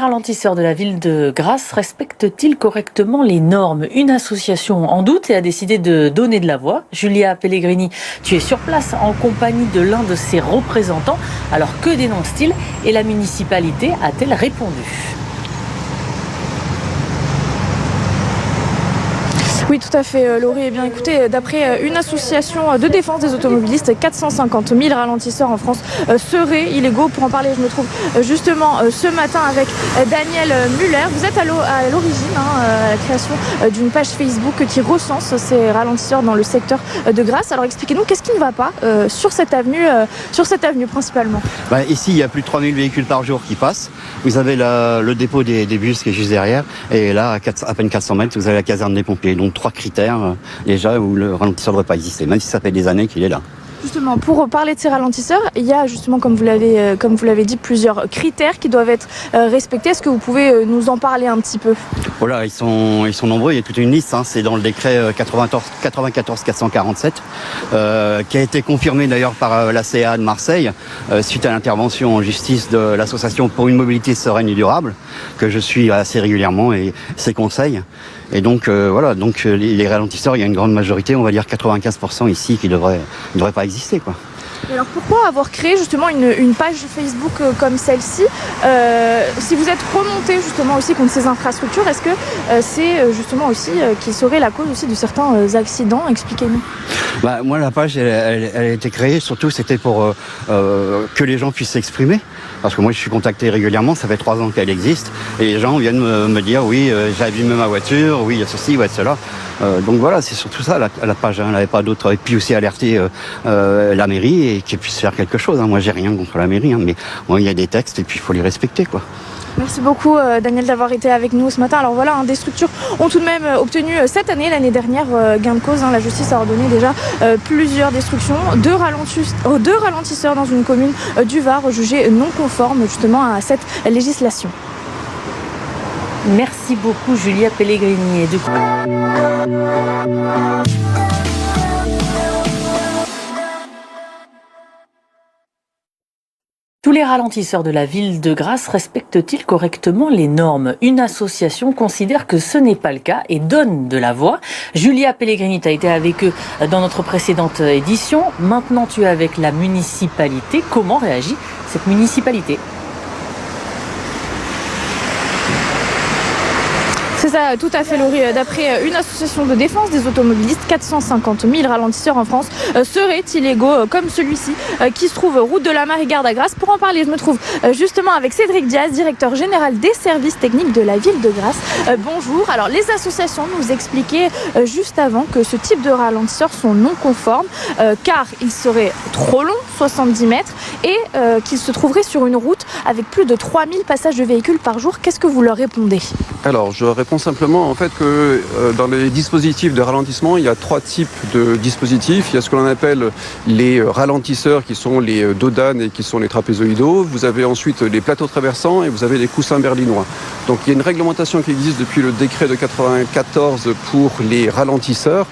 ralentisseurs de la ville de Grasse respectent-ils correctement les normes? Une association en doute et a décidé de donner de la voix. Julia Pellegrini, tu es sur place en compagnie de l'un de ses représentants. Alors que dénonce-t-il et la municipalité a-t-elle répondu? Oui, tout à fait, Laurie. Eh bien, écoutez, d'après une association de défense des automobilistes, 450 000 ralentisseurs en France seraient illégaux. Pour en parler, je me trouve justement ce matin avec Daniel Muller. Vous êtes à l'origine, à la création d'une page Facebook qui recense ces ralentisseurs dans le secteur de Grasse. Alors, expliquez-nous, qu'est-ce qui ne va pas sur cette avenue principalement? Ici, il y a plus de 3000 véhicules par jour qui passent. Vous avez le dépôt des bus qui est juste derrière. Et là, à peine 400 mètres, vous avez la caserne des pompiers. Donc, 3 critères déjà où le ralentisseur ne devrait pas exister, même si ça fait des années qu'il est là. Justement, pour parler de ces ralentisseurs, il y a justement, comme vous l'avez dit, plusieurs critères qui doivent être respectés. Est-ce que vous pouvez nous en parler un petit peu? Voilà, ils sont nombreux, il y a toute une liste, c'est dans le décret 94-447, qui a été confirmé d'ailleurs par la CA de Marseille, suite à l'intervention en justice de l'association pour une mobilité sereine et durable, que je suis assez régulièrement et ses conseils. Et donc les ralentisseurs, il y a une grande majorité, on va dire 95% ici qui ne devraient pas exister, quoi. Et alors pourquoi avoir créé justement une page Facebook comme celle-ci? Si vous êtes remonté justement aussi contre ces infrastructures, est-ce que c'est justement aussi qui serait la cause aussi de certains accidents? Expliquez-nous. Moi, la page, elle a été créée, surtout c'était pour que les gens puissent s'exprimer. Parce que moi, je suis contacté régulièrement, ça fait 3 ans qu'elle existe. Et les gens viennent me dire, oui, j'ai abîmé ma voiture, oui, il y a ceci, ouais, cela. Donc voilà, c'est surtout ça, la page. Elle n'avait pas d'autre. Et puis aussi alerter la mairie et qu'ils puissent faire quelque chose. Moi, j'ai rien contre la mairie, mais il y a des textes et puis il faut les respecter, quoi. Merci beaucoup Daniel d'avoir été avec nous ce matin. Alors voilà, des structures ont tout de même obtenu cette année, l'année dernière, gain de cause. La justice a ordonné déjà plusieurs destructions. 2 ralentisseurs dans une commune du Var jugés non conformes justement à cette législation. Merci beaucoup Julia Pellegrini. Et tous les ralentisseurs de la ville de Grasse respectent-ils correctement les normes? Une association considère que ce n'est pas le cas et donne de la voix. Julia Pellegrini, tu as été avec eux dans notre précédente édition. Maintenant, tu es avec la municipalité. Comment réagit cette municipalité? C'est ça, tout à fait, Laurie. D'après une association de défense des automobilistes, 450 000 ralentisseurs en France seraient illégaux, comme celui-ci, qui se trouve route de la Marigarde à Grasse. Pour en parler, je me trouve justement avec Cédric Diaz, directeur général des services techniques de la ville de Grasse. Bonjour. Alors, les associations nous expliquaient juste avant que ce type de ralentisseurs sont non conformes, car ils seraient trop longs, 70 mètres, et qu'ils se trouveraient sur une route avec plus de 3000 passages de véhicules par jour. Qu'est-ce que vous leur répondez? Alors, je réponds simplement en fait que dans les dispositifs de ralentissement, il y a 3 types de dispositifs. Il y a ce que l'on appelle les ralentisseurs qui sont les dodanes et qui sont les trapézoïdaux. Vous avez ensuite les plateaux traversants et vous avez les coussins berlinois. Donc il y a une réglementation qui existe depuis le décret de 94 pour les ralentisseurs.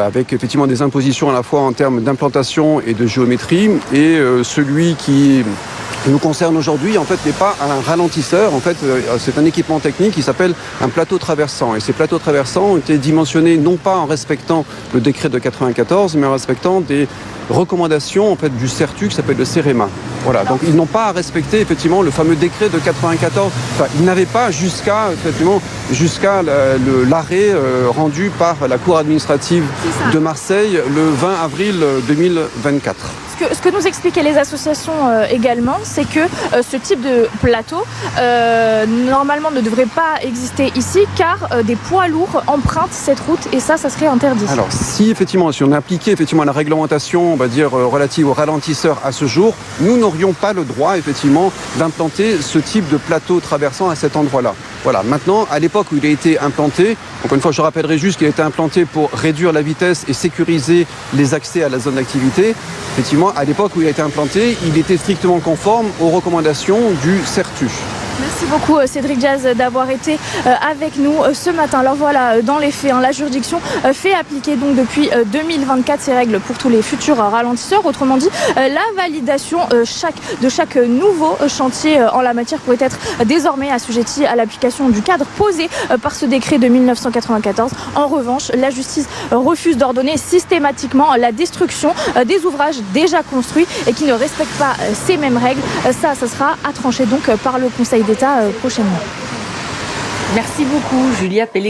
Avec effectivement des impositions à la fois en termes d'implantation et de géométrie. Et celui qui nous concerne aujourd'hui, en fait, n'est pas un ralentisseur. En fait, c'est un équipement technique qui s'appelle un plateau traversant. Et ces plateaux traversants ont été dimensionnés non pas en respectant le décret de 94, mais en respectant des recommandations en fait du CERTU qui s'appelle le CEREMA. Voilà, donc ils n'ont pas à respecter effectivement le fameux décret de 94. Enfin, ils n'avaient pas jusqu'à l'arrêt rendu par la Cour administrative de Marseille le 20 avril 2024. Ce que nous expliquaient les associations également, c'est que ce type de plateau normalement ne devrait pas exister ici car des poids lourds empruntent cette route et ça serait interdit. Alors si on appliquait effectivement la réglementation, on va dire relative aux ralentisseurs à ce jour, nous n'aurions pas le droit effectivement d'implanter ce type de plateau traversant à cet endroit-là. Voilà. Maintenant, à l'époque où il a été implanté, encore une fois, je rappellerai juste qu'il a été implanté pour réduire la vitesse et sécuriser les accès à la zone d'activité. Effectivement, à l'époque où il a été implanté, il était strictement conforme aux recommandations du CERTU. Merci beaucoup Cédric Diaz d'avoir été avec nous ce matin. Alors voilà, dans les faits, la juridiction fait appliquer donc depuis 2024 ces règles pour tous les futurs ralentisseurs. Autrement dit, la validation de chaque nouveau chantier en la matière pourrait être désormais assujettie à l'application du cadre posé par ce décret de 1994. En revanche, la justice refuse d'ordonner systématiquement la destruction des ouvrages déjà construits et qui ne respectent pas ces mêmes règles. Ça sera à trancher donc par le Conseil d'État prochainement. Merci beaucoup, Julia Pellegrini.